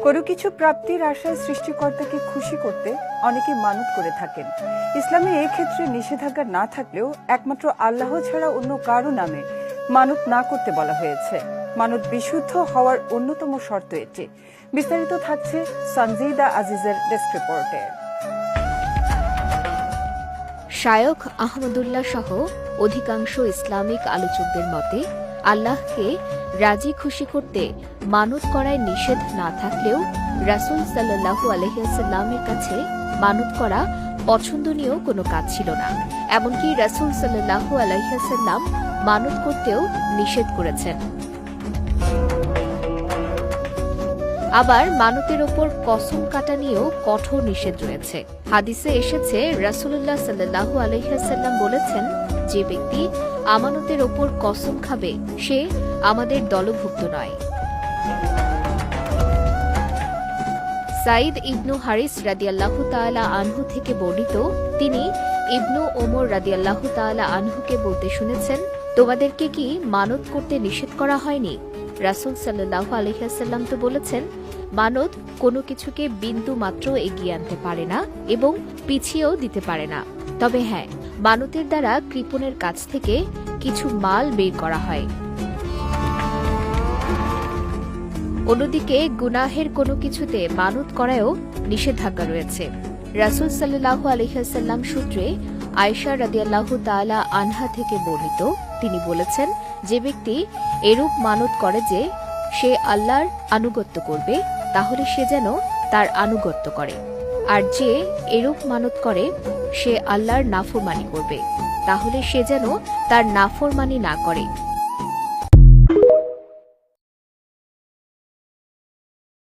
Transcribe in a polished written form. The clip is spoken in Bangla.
কোনো কিছু প্রাপ্তির আশায় সৃষ্টিকর্তাকে খুশি করতে অনেকে মানত করে থাকেন। ইসলামে এই ক্ষেত্রে নিষেধাজ্ঞা না থাকলেও একমাত্র আল্লাহ ছাড়া অন্য কারো নামে মানত না করতে বলা হয়েছে। মানত বিশুদ্ধ হওয়ার অন্যতম শর্ত এটি। বিস্তারিত থাকছে সঞ্জিদা আজিজের ডেস্ক রিপোর্টে। শায়খ আহমদুল্লাহ সহ অধিকাংশ ইসলামিক আলোচকদের মতে আল্লাহকে রাজি খুশি করতে মানত করায় নিষেধ না থাকলেও রাসূল সাল্লাল্লাহু আলাইহি ওয়াসাল্লামের কাছে মানত করা পছন্দনীয় কোনো কাজ ছিল না। এমনকি রাসূল সাল্লাল্লাহু আলাইহি ওয়াসাল্লাম মানত করতেও নিষেধ করেছেন। আবার মানতের ওপর কসম কাটা নিয়েও কঠোর নিষেধ রয়েছে। হাদিসে এসেছে রাসূলুল্লাহ সাল্লাল্লাহু আলাইহি ওয়াসাল্লাম বলেছেন, যে ব্যক্তি আমানতের ওপর কসম খাবে সে আমাদের দলভুক্ত নয়। সাইদ ইবনু হারিস রাদিয়াল্লাহু তাআলা আনহু থেকে বর্ণিত, তিনি ইবনু ওমর রাদিয়াল্লাহু তাআলা আনহুকে বলতে শুনেছেন, তোমাদেরকে কি মানত করতে নিষেধ করা হয়নি? রাসূল সাল্লাল্লাহু আলাইহি ওয়াসাল্লাম তো বলেছেন, মানত কোনো কিছুকে বিন্দু মাত্র এগিয়ে আনতে পারে না এবং পিছিয়েও দিতে পারে না। তবে হ্যাঁ, মানতের দ্বারা কৃপণের কাছ থেকে কিছু মাল বের করা হয়। অন্যদিকে গুনাহের কোনো কিছুতে মানত করায়ও নিষেধাজ্ঞা রয়েছে। রাসূল সাল্লাল্লাহু আলাইহি ওয়াসাল্লাম সূত্রে আয়েশা রাদিয়াল্লাহু তাআলা আনহা থেকে বর্ণিত, তিনি বলেছেন, যে ব্যক্তি এরূপ মানত করে যে সে আল্লাহর আনুগত্য করবে, তাহলে সে যেন তার আনুগত্য করে, আর যে এরূপ মানত করে সে আল্লাহর নাফরমানি করবে, তাহলে সে যেন তার নাফরমানি না করে।